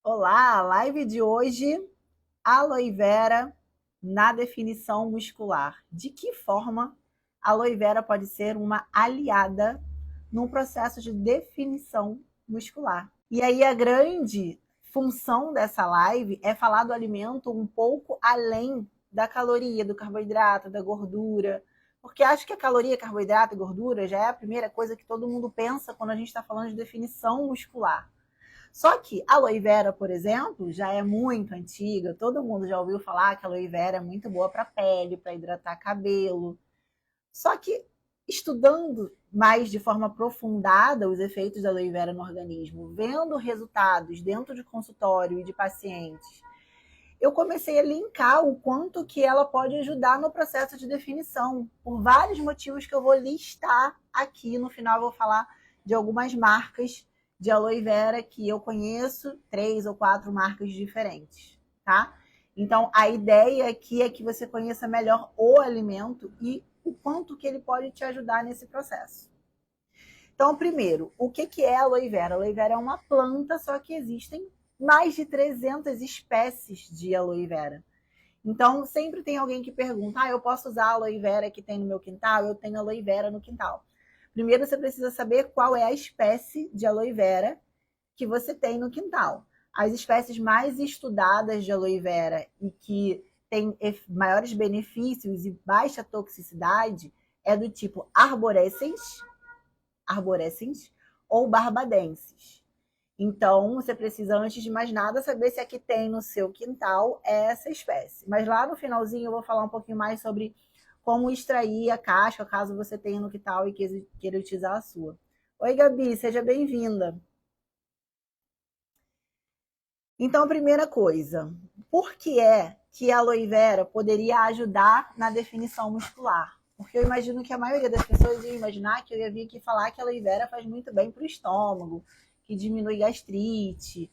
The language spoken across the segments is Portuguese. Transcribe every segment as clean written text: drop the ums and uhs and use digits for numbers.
Olá, a live de hoje, aloe vera na definição muscular. De que forma a aloe vera pode ser uma aliada num processo de definição muscular? E aí a grande função dessa live é falar do alimento um pouco além da caloria, do carboidrato, da gordura, porque acho que a caloria, carboidrato e gordura já é a primeira coisa que todo mundo pensa quando a gente está falando de definição muscular. Só que a aloe vera, por exemplo, já é muito antiga. Todo mundo já ouviu falar que a aloe vera é muito boa para a pele, para hidratar cabelo. Só que estudando mais de forma aprofundada os efeitos da aloe vera no organismo, vendo resultados dentro de consultório e de pacientes, eu comecei a linkar o quanto que ela pode ajudar no processo de definição, por vários motivos que eu vou listar aqui. No final eu vou falar de algumas marcas de aloe vera que eu conheço, 3 ou 4 marcas diferentes, tá? Então, a ideia aqui é que você conheça melhor o alimento e o quanto que ele pode te ajudar nesse processo. Então, primeiro, o que é aloe vera? A aloe vera é uma planta, só que existem mais de 300 espécies de aloe vera. Então, sempre tem alguém que pergunta, eu posso usar a aloe vera que tem no meu quintal? Eu tenho aloe vera no quintal. Primeiro, você precisa saber qual é a espécie de aloe vera que você tem no quintal. As espécies mais estudadas de aloe vera e que têm maiores benefícios e baixa toxicidade é do tipo arborescens ou barbadensis. Então, você precisa, antes de mais nada, saber se a que tem no seu quintal é essa espécie. Mas lá no finalzinho eu vou falar um pouquinho mais sobre como extrair a casca, caso você tenha no quintal e queira utilizar a sua. Oi, Gabi, seja bem-vinda. Então, a primeira coisa, por que é que a aloe vera poderia ajudar na definição muscular? Porque eu imagino que a maioria das pessoas ia imaginar que eu ia vir aqui falar que a aloe vera faz muito bem para o estômago, que diminui gastrite,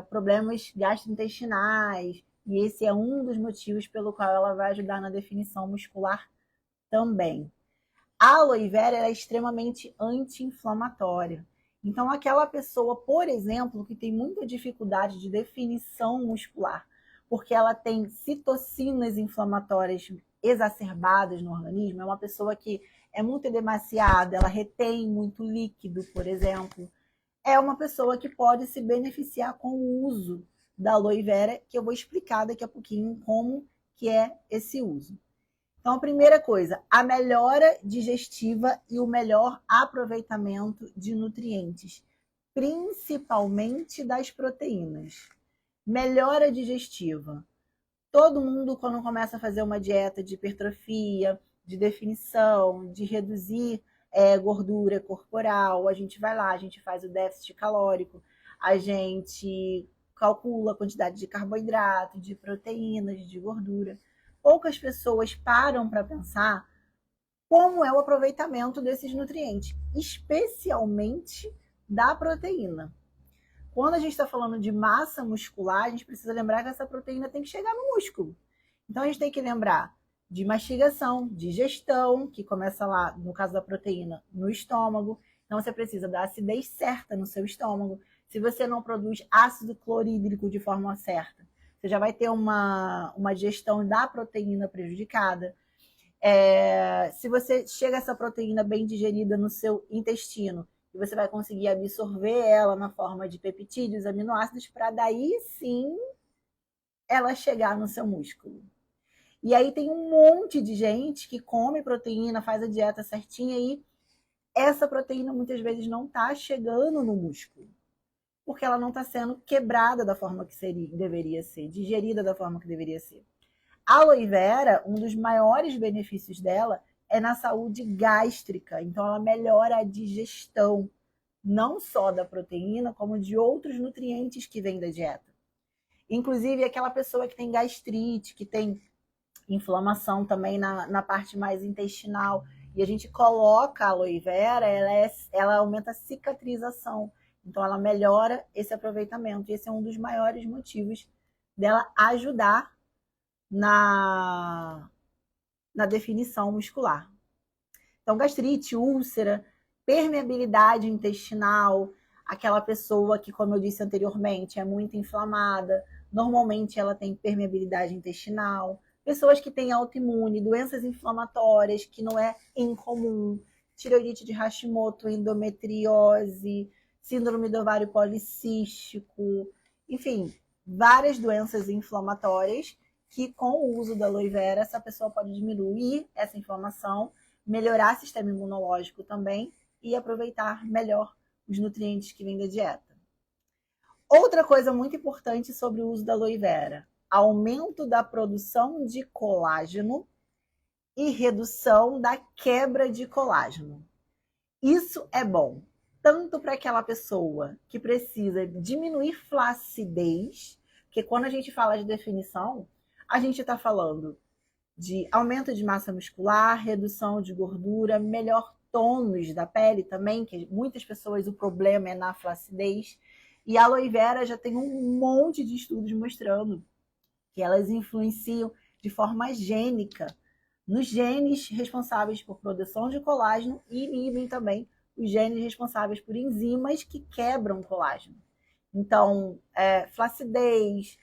problemas gastrointestinais, e esse é um dos motivos pelo qual ela vai ajudar na definição muscular também. A aloe vera é extremamente anti-inflamatória. Então, aquela pessoa, por exemplo, que tem muita dificuldade de definição muscular, porque ela tem citocinas inflamatórias exacerbadas no organismo, é uma pessoa que é muito edemaciada, ela retém muito líquido, por exemplo, é uma pessoa que pode se beneficiar com o uso da aloe vera, que eu vou explicar daqui a pouquinho como que é esse uso. Então, a primeira coisa, a melhora digestiva e o melhor aproveitamento de nutrientes, principalmente das proteínas. Melhora digestiva. Todo mundo, quando começa a fazer uma dieta de hipertrofia, de definição, de reduzir gordura corporal, a gente vai lá, a gente faz o déficit calórico, a gente calcula a quantidade de carboidrato, de proteínas, de gordura. Poucas pessoas param para pensar como é o aproveitamento desses nutrientes, especialmente da proteína. Quando a gente está falando de massa muscular, a gente precisa lembrar que essa proteína tem que chegar no músculo. Então, a gente tem que lembrar de mastigação, digestão, que começa lá, no caso da proteína, no estômago. Então, você precisa da acidez certa no seu estômago. Se você não produz ácido clorídrico de forma certa, você já vai ter uma digestão da proteína prejudicada. Se você chega essa proteína bem digerida no seu intestino, e você vai conseguir absorver ela na forma de peptídeos, aminoácidos, para daí sim ela chegar no seu músculo. E aí tem um monte de gente que come proteína, faz a dieta certinha e essa proteína muitas vezes não está chegando no músculo, porque ela não está sendo quebrada da forma que deveria ser, digerida da forma que deveria ser. A aloe vera, um dos maiores benefícios dela é na saúde gástrica. Então, ela melhora a digestão, não só da proteína, como de outros nutrientes que vêm da dieta. Inclusive, aquela pessoa que tem gastrite, que tem inflamação também na parte mais intestinal, e a gente coloca a aloe vera, ela aumenta a cicatrização. Então, ela melhora esse aproveitamento. E esse é um dos maiores motivos dela ajudar na definição muscular. Então, gastrite, úlcera, permeabilidade intestinal, aquela pessoa que, como eu disse anteriormente, é muito inflamada, normalmente ela tem permeabilidade intestinal, pessoas que têm autoimune, doenças inflamatórias, que não é incomum, tireoidite de Hashimoto, endometriose, síndrome do ovário policístico, enfim, várias doenças inflamatórias que com o uso da aloe vera essa pessoa pode diminuir essa inflamação, melhorar o sistema imunológico também e aproveitar melhor os nutrientes que vêm da dieta. Outra coisa muito importante sobre o uso da aloe vera, aumento da produção de colágeno e redução da quebra de colágeno. Isso é bom, tanto para aquela pessoa que precisa diminuir flacidez, porque quando a gente fala de definição, a gente está falando de aumento de massa muscular, redução de gordura, melhor tônus da pele também, que muitas pessoas o problema é na flacidez. E a aloe vera já tem um monte de estudos mostrando que elas influenciam de forma gênica nos genes responsáveis por produção de colágeno e inibem também os genes responsáveis por enzimas que quebram colágeno. Então, flacidez,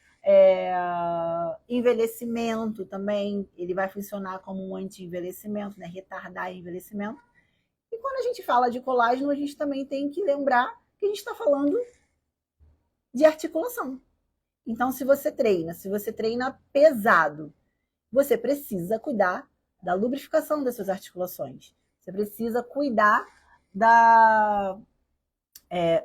envelhecimento também, ele vai funcionar como um anti-envelhecimento, né? Retardar o envelhecimento. E quando a gente fala de colágeno, a gente também tem que lembrar que a gente está falando de articulação. Então, se você treina pesado, você precisa cuidar da lubrificação das suas articulações. Você precisa cuidar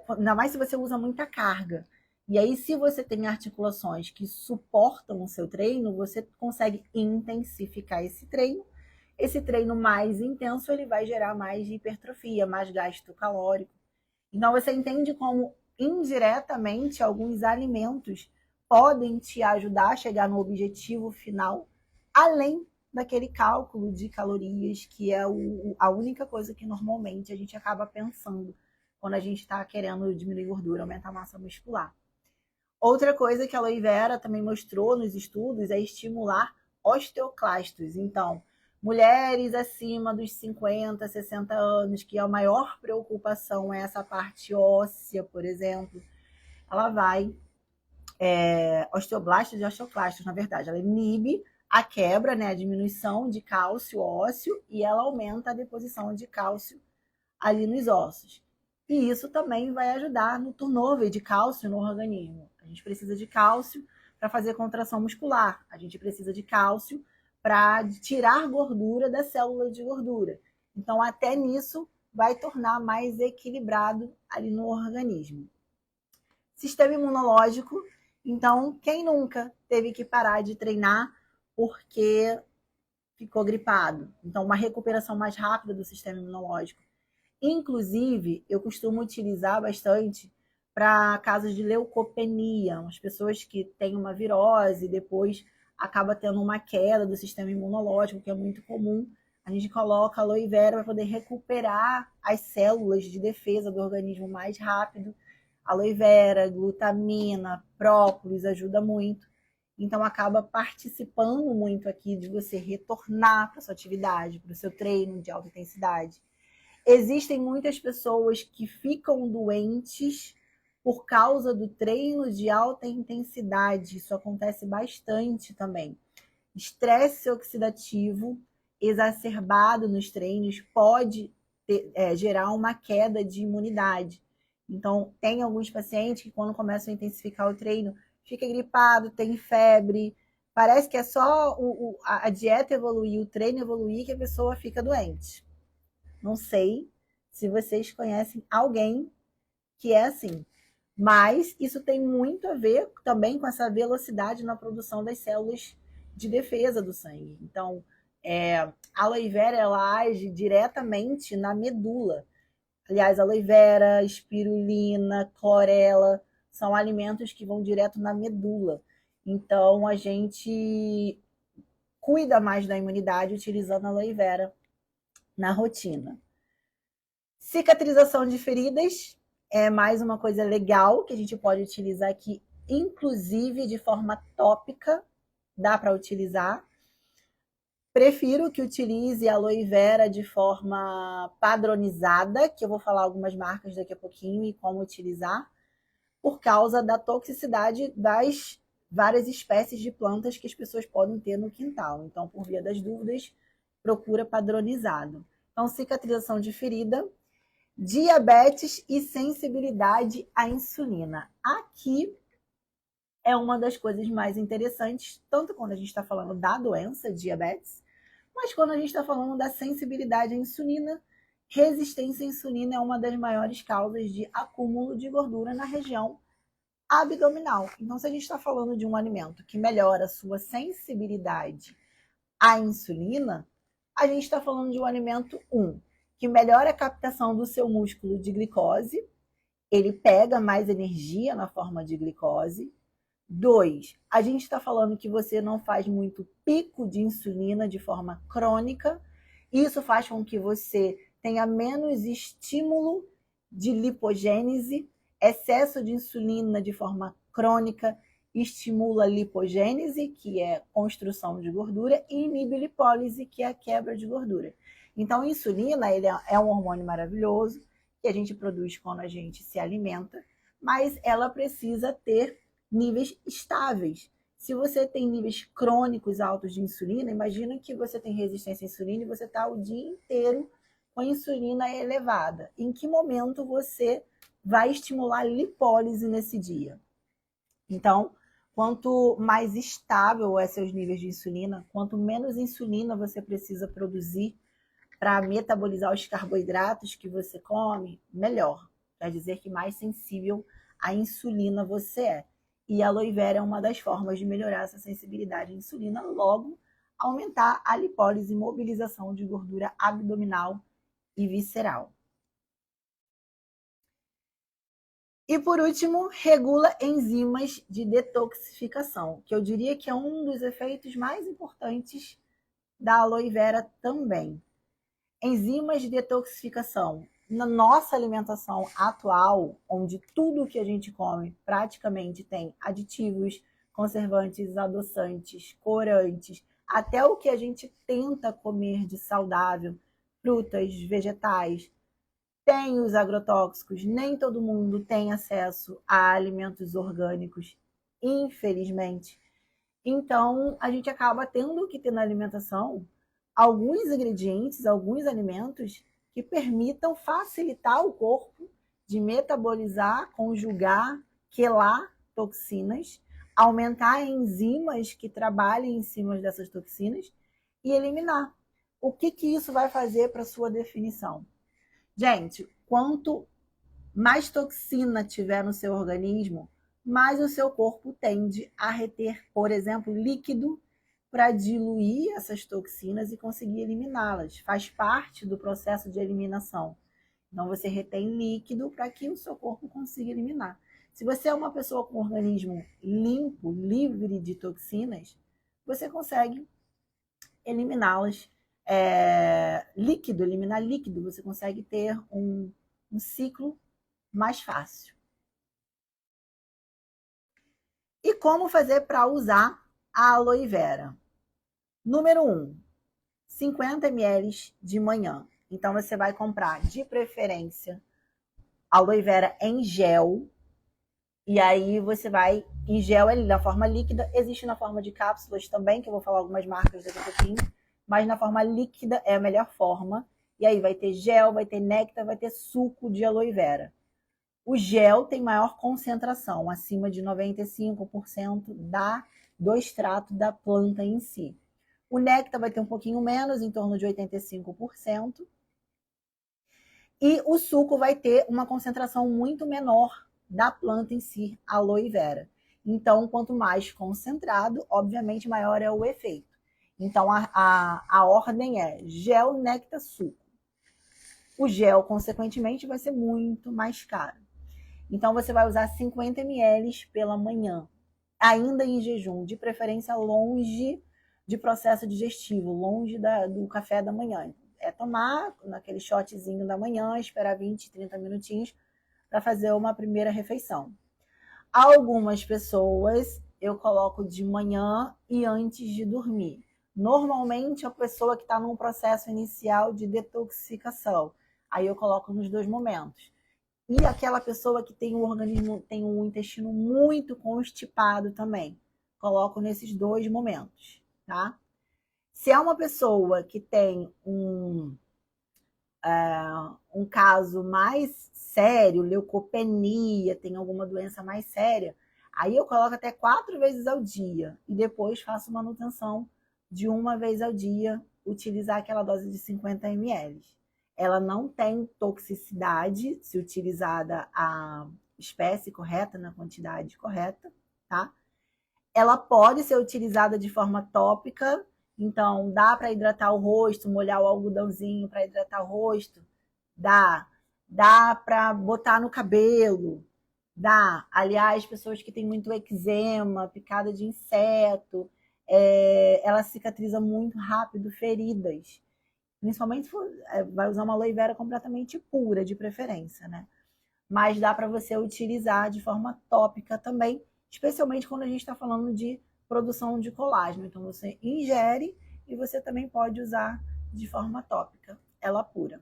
ainda mais se você usa muita carga. E aí, se você tem articulações que suportam o seu treino, você consegue intensificar esse treino. Esse treino mais intenso, ele vai gerar mais hipertrofia, mais gasto calórico. Então, você entende como, indiretamente, alguns alimentos podem te ajudar a chegar no objetivo final, além daquele cálculo de calorias, que é a única coisa que normalmente a gente acaba pensando quando a gente está querendo diminuir gordura, aumentar a massa muscular. Outra coisa que a aloe vera também mostrou nos estudos é estimular osteoclastos. Então, mulheres acima dos 50, 60 anos, que a maior preocupação é essa parte óssea, por exemplo, ela vai osteoblastos e osteoclastos, na verdade, ela inibe a quebra, né, a diminuição de cálcio ósseo e ela aumenta a deposição de cálcio ali nos ossos. E isso também vai ajudar no turnover de cálcio no organismo. A gente precisa de cálcio para fazer contração muscular. A gente precisa de cálcio para tirar gordura da célula de gordura. Então, até nisso, vai tornar mais equilibrado ali no organismo. Sistema imunológico. Então, quem nunca teve que parar de treinar porque ficou gripado? Então, uma recuperação mais rápida do sistema imunológico. Inclusive, eu costumo utilizar bastante para casos de leucopenia, as pessoas que têm uma virose e depois acaba tendo uma queda do sistema imunológico, que é muito comum. A gente coloca aloe vera para poder recuperar as células de defesa do organismo mais rápido. Aloe vera, glutamina, própolis ajuda muito. Então, acaba participando muito aqui de você retornar para a sua atividade, para o seu treino de alta intensidade. Existem muitas pessoas que ficam doentes por causa do treino de alta intensidade. Isso acontece bastante também. Estresse oxidativo exacerbado nos treinos pode gerar uma queda de imunidade. Então, tem alguns pacientes que quando começam a intensificar o treino, fica gripado, tem febre. Parece que é só a dieta evoluir, o treino evoluir, que a pessoa fica doente. Não sei se vocês conhecem alguém que é assim. Mas isso tem muito a ver também com essa velocidade na produção das células de defesa do sangue. Então, a aloe vera, ela age diretamente na medula. Aliás, aloe vera, espirulina, clorela, são alimentos que vão direto na medula. Então, a gente cuida mais da imunidade utilizando a aloe vera na rotina. Cicatrização de feridas é mais uma coisa legal que a gente pode utilizar aqui, inclusive de forma tópica, dá para utilizar. Prefiro que utilize a aloe vera de forma padronizada, que eu vou falar algumas marcas daqui a pouquinho e como utilizar, por causa da toxicidade das várias espécies de plantas que as pessoas podem ter no quintal. Então, por via das dúvidas, procura padronizado. Então, cicatrização de ferida, diabetes e sensibilidade à insulina. Aqui é uma das coisas mais interessantes, tanto quando a gente está falando da doença, diabetes, mas quando a gente está falando da sensibilidade à insulina, resistência à insulina é uma das maiores causas de acúmulo de gordura na região abdominal. Então, se a gente está falando de um alimento que melhora a sua sensibilidade à insulina, a gente está falando de um alimento, que melhora a captação do seu músculo de glicose, ele pega mais energia na forma de glicose. 2, a gente está falando que você não faz muito pico de insulina de forma crônica. Isso faz com que você tenha menos estímulo de lipogênese. Excesso de insulina de forma crônica estimula a lipogênese, que é construção de gordura, e inibe a lipólise, que é a quebra de gordura. Então, a insulina ele é um hormônio maravilhoso que a gente produz quando a gente se alimenta, mas ela precisa ter níveis estáveis. Se você tem níveis crônicos altos de insulina, imagina que você tem resistência à insulina e você está o dia inteiro com a insulina elevada. Em que momento você vai estimular a lipólise nesse dia? Então, quanto mais estável é seus níveis de insulina, quanto menos insulina você precisa produzir para metabolizar os carboidratos que você come, melhor. Quer dizer que mais sensível à insulina você é. E a aloe vera é uma das formas de melhorar essa sensibilidade à insulina, logo aumentar a lipólise e mobilização de gordura abdominal e visceral. E por último, regula enzimas de detoxificação, que eu diria que é um dos efeitos mais importantes da aloe vera também. Enzimas de detoxificação. Na nossa alimentação atual, onde tudo que a gente come praticamente tem aditivos, conservantes, adoçantes, corantes, até o que a gente tenta comer de saudável, frutas, vegetais, tem os agrotóxicos, nem todo mundo tem acesso a alimentos orgânicos, infelizmente. Então, a gente acaba tendo que ter na alimentação alguns ingredientes, alguns alimentos que permitam facilitar o corpo de metabolizar, conjugar, quelar toxinas, aumentar enzimas que trabalhem em cima dessas toxinas e eliminar. O que isso vai fazer para a sua definição? Gente, quanto mais toxina tiver no seu organismo, mais o seu corpo tende a reter, por exemplo, líquido para diluir essas toxinas e conseguir eliminá-las. Faz parte do processo de eliminação. Então, você retém líquido para que o seu corpo consiga eliminar. Se você é uma pessoa com um organismo limpo, livre de toxinas, você consegue eliminá-las. Eliminar líquido, você consegue ter um ciclo mais fácil. E como fazer para usar a aloe vera? Número 1, 50 ml de manhã. Então, você vai comprar, de preferência, aloe vera em gel. E aí, você vai... Em gel, ali, na forma líquida. Existe na forma de cápsulas também, que eu vou falar algumas marcas daqui a pouquinho. Mas na forma líquida é a melhor forma. E aí, vai ter gel, vai ter néctar, vai ter suco de aloe vera. O gel tem maior concentração, acima de 95% do extrato da planta em si. O néctar vai ter um pouquinho menos, em torno de 85%. E o suco vai ter uma concentração muito menor da planta em si, aloe vera. Então, quanto mais concentrado, obviamente, maior é o efeito. Então, a ordem é gel, néctar, suco. O gel, consequentemente, vai ser muito mais caro. Então, você vai usar 50 ml pela manhã, ainda em jejum, de preferência longe de processo digestivo, longe do café da manhã. É tomar naquele shotzinho da manhã, esperar 20, 30 minutinhos para fazer uma primeira refeição. Algumas pessoas eu coloco de manhã e antes de dormir. Normalmente, a pessoa que está num processo inicial de detoxificação, aí eu coloco nos 2 momentos. E aquela pessoa que tem um intestino muito constipado também, coloco nesses 2 momentos, tá? Se é uma pessoa que tem um caso mais sério, leucopenia, tem alguma doença mais séria, aí eu coloco até 4 vezes ao dia e depois faço manutenção de 1 vez ao dia, utilizar aquela dose de 50 ml. Ela não tem toxicidade se utilizada a espécie correta, na quantidade correta, tá? Ela pode ser utilizada de forma tópica, então dá para hidratar o rosto, molhar o algodãozinho para hidratar o rosto, dá. Dá para botar no cabelo, dá. Aliás, pessoas que têm muito eczema, picada de inseto, ela cicatriza muito rápido feridas. Principalmente se for, vai usar uma aloe vera completamente pura, de preferência, né? Mas dá para você utilizar de forma tópica também, especialmente quando a gente está falando de produção de colágeno. Então você ingere e você também pode usar de forma tópica, ela pura.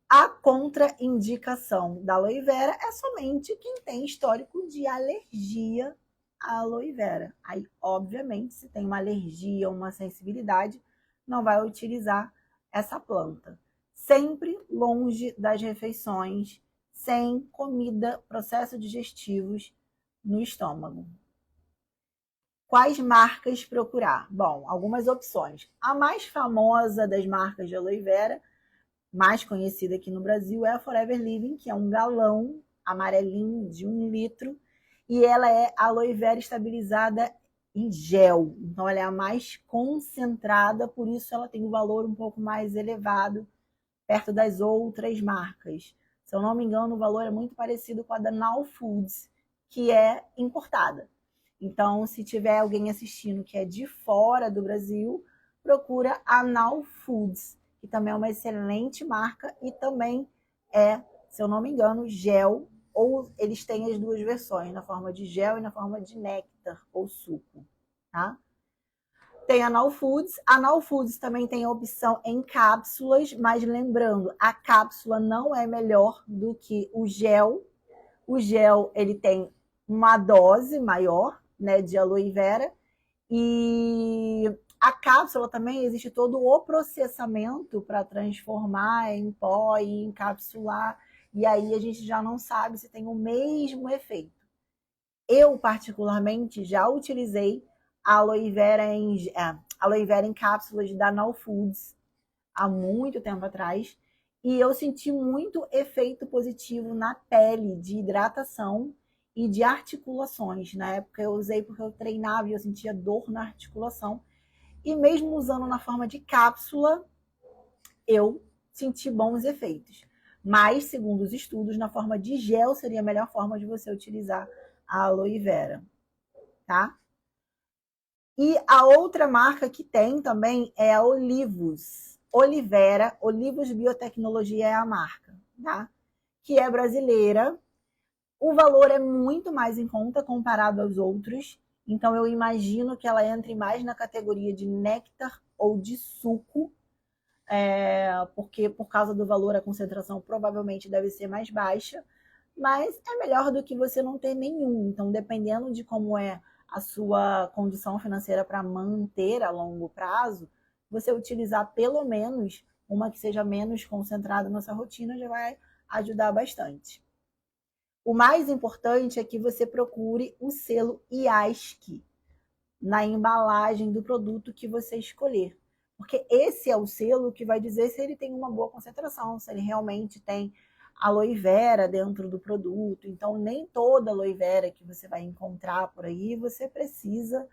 A contraindicação da aloe vera é somente quem tem histórico de alergia à aloe vera. Aí, obviamente, se tem uma alergia ou uma sensibilidade, não vai utilizar essa planta. Sempre longe das refeições, sem comida, processos digestivos no estômago. Quais marcas procurar? Bom, algumas opções. A mais famosa das marcas de aloe vera, mais conhecida aqui no Brasil, é a Forever Living, que é um galão amarelinho de 1 litro, e ela é aloe vera estabilizada em gel, então ela é a mais concentrada, por isso ela tem um valor um pouco mais elevado perto das outras marcas. Se eu não me engano, o valor é muito parecido com a da Now Foods, que é importada. Então, se tiver alguém assistindo que é de fora do Brasil, procura a Now Foods, que também é uma excelente marca e também é, se eu não me engano, gel, ou eles têm as 2 versões, na forma de gel e na forma de néctar ou suco, tá? Tem a Now Foods. A Now Foods também tem a opção em cápsulas, mas lembrando, a cápsula não é melhor do que o gel. O gel, ele tem uma dose maior, né, de aloe vera, e a cápsula também existe todo o processamento para transformar em pó e encapsular, e aí a gente já não sabe se tem o mesmo efeito. Eu, particularmente, já utilizei a aloe vera em cápsulas da Now Foods há muito tempo atrás, e eu senti muito efeito positivo na pele, de hidratação e de articulações. Na época eu usei porque eu treinava e eu sentia dor na articulação. E mesmo usando na forma de cápsula, eu senti bons efeitos. Mas, segundo os estudos, na forma de gel seria a melhor forma de você utilizar a aloe vera, tá? E a outra marca que tem também é a Olivos. Olivos Biotecnologia é a marca, tá? Que é brasileira. O valor é muito mais em conta comparado aos outros. Então, eu imagino que ela entre mais na categoria de néctar ou de suco, porque por causa do valor, a concentração provavelmente deve ser mais baixa, mas é melhor do que você não ter nenhum. Então, dependendo de como é a sua condição financeira para manter a longo prazo, você utilizar pelo menos uma que seja menos concentrada na sua rotina já vai ajudar bastante. O mais importante é que você procure o selo IASC na embalagem do produto que você escolher. Porque esse é o selo que vai dizer se ele tem uma boa concentração, se ele realmente tem aloe vera dentro do produto. Então, nem toda aloe vera que você vai encontrar por aí, você precisa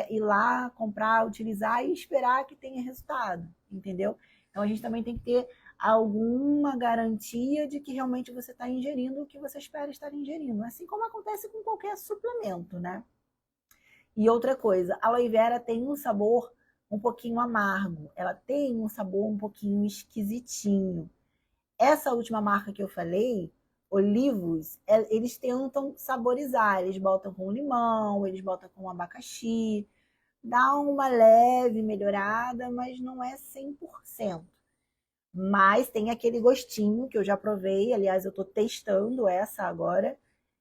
ir lá, comprar, utilizar e esperar que tenha resultado, entendeu? Então, a gente também tem que ter alguma garantia de que realmente você está ingerindo o que você espera estar ingerindo. Assim como acontece com qualquer suplemento, né? E outra coisa, a aloe vera tem um sabor um pouquinho amargo, ela tem um sabor um pouquinho esquisitinho. Essa última marca que eu falei, Olivos, eles tentam saborizar, eles botam com limão, eles botam com abacaxi, dá uma leve melhorada, mas não é 100%. Mas tem aquele gostinho que eu já provei, aliás, eu estou testando essa agora,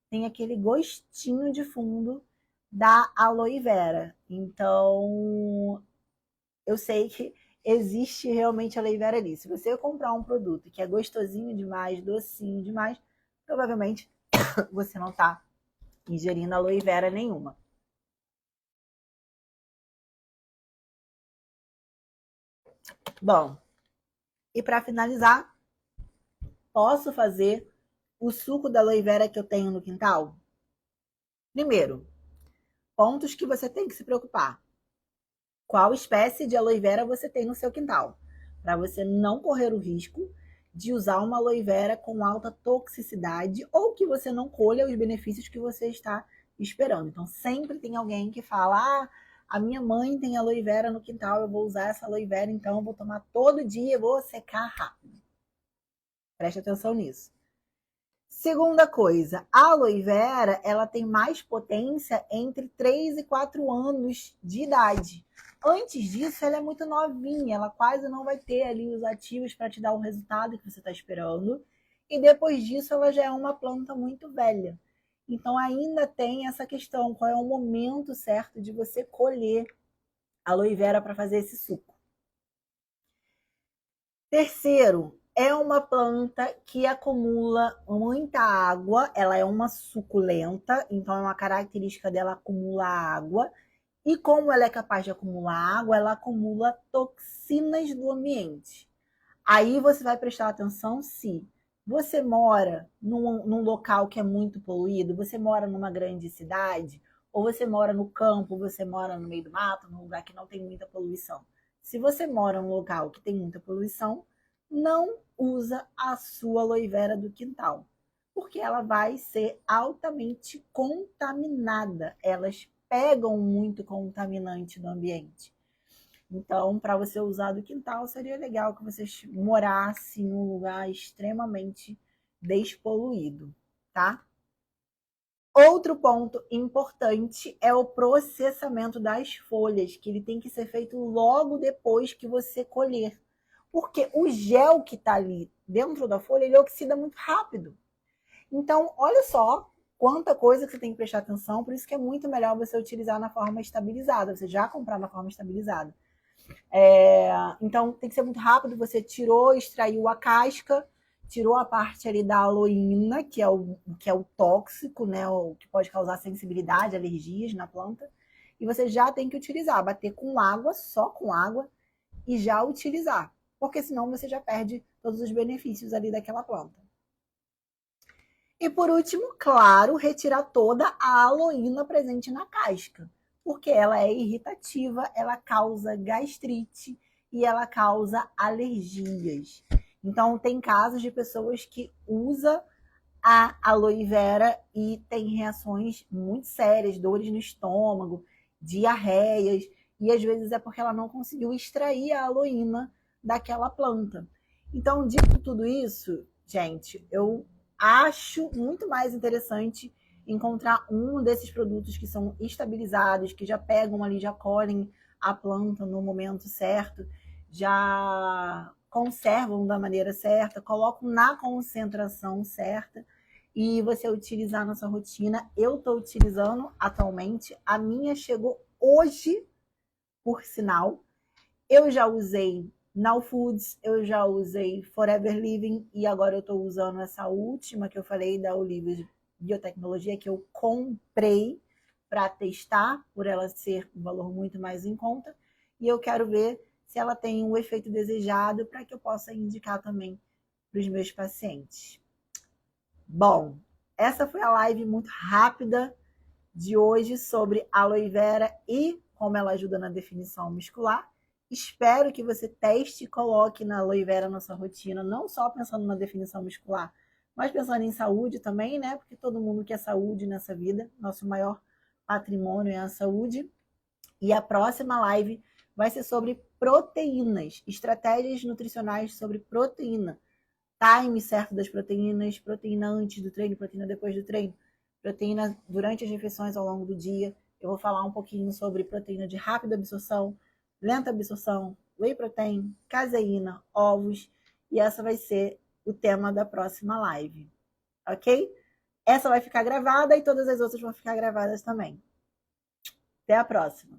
tem aquele gostinho de fundo da aloe vera. Então, eu sei que existe realmente aloe vera ali. Se você comprar um produto que é gostosinho demais, docinho demais, provavelmente você não está ingerindo aloe vera nenhuma. Bom, e para finalizar, posso fazer o suco da aloe vera que eu tenho no quintal? Primeiro, pontos que você tem que se preocupar. Qual espécie de aloe vera você tem no seu quintal? Para você não correr o risco de usar uma aloe vera com alta toxicidade ou que você não colha os benefícios que você está esperando. Então, sempre tem alguém que fala: ah, a minha mãe tem aloe vera no quintal, eu vou usar essa aloe vera, então eu vou tomar todo dia e vou secar rápido. Preste atenção nisso. Segunda coisa, a aloe vera, ela tem mais potência entre 3 e 4 anos de idade. Antes disso, ela é muito novinha, ela quase não vai ter ali os ativos para te dar o resultado que você está esperando. E depois disso, ela já é uma planta muito velha. Então, ainda tem essa questão, qual é o momento certo de você colher a aloe vera para fazer esse suco. Terceiro, é uma planta que acumula muita água, ela é uma suculenta, então é uma característica dela acumular água. E como ela é capaz de acumular água, ela acumula toxinas do ambiente. Aí você vai prestar atenção se você mora num local que é muito poluído, você mora numa grande cidade, ou você mora no campo, você mora no meio do mato, num lugar que não tem muita poluição. Se você mora num local que tem muita poluição, não usa a sua aloe vera do quintal, porque ela vai ser altamente contaminada. Elas pegam muito contaminante no ambiente. Então, para você usar do quintal, seria legal que você morasse em um lugar extremamente despoluído, tá? Outro ponto importante é o processamento das folhas, que ele tem que ser feito logo depois que você colher. Porque o gel que está ali dentro da folha, ele oxida muito rápido. Então, olha só quanta coisa que você tem que prestar atenção, por isso que é muito melhor você utilizar na forma estabilizada, você já comprar na forma estabilizada. Então, tem que ser muito rápido, você tirou, extraiu a casca, tirou a parte ali da aloína, que é o tóxico, né, o que pode causar sensibilidade, alergias na planta, e você já tem que utilizar, bater com água, só com água, e já utilizar, porque senão você já perde todos os benefícios ali daquela planta. E por último, claro, retirar toda a aloína presente na casca, porque ela é irritativa, ela causa gastrite e ela causa alergias. Então, tem casos de pessoas que usam a aloe vera e tem reações muito sérias, dores no estômago, diarreias, e às vezes é porque ela não conseguiu extrair a aloína daquela planta. Então, dito tudo isso, gente, eu acho muito mais interessante encontrar um desses produtos que são estabilizados, que já pegam ali, já colhem a planta no momento certo, já conservam da maneira certa, colocam na concentração certa e você utilizar na sua rotina. Eu estou utilizando atualmente, a minha chegou hoje, por sinal. Eu já usei Now Foods, eu já usei Forever Living e agora eu estou usando essa última que eu falei da Olive Biotecnologia, que eu comprei para testar, por ela ser um valor muito mais em conta, e eu quero ver se ela tem o efeito desejado para que eu possa indicar também para os meus pacientes. Bom, essa foi a live muito rápida de hoje sobre aloe vera e como ela ajuda na definição muscular. Espero que você teste e coloque na aloe vera na sua rotina, não só pensando na definição muscular, mas pensando em saúde também, né? Porque todo mundo quer saúde nessa vida. Nosso maior patrimônio é a saúde. E a próxima live vai ser sobre proteínas, estratégias nutricionais sobre proteína. Time certo das proteínas, proteína antes do treino, proteína depois do treino, proteína durante as refeições ao longo do dia. eu vou falar um pouquinho sobre proteína de rápida absorção, lenta absorção, whey protein, caseína, ovos, e essa vai ser o tema da próxima live, ok? Essa vai ficar gravada e todas as outras vão ficar gravadas também. Até a próxima!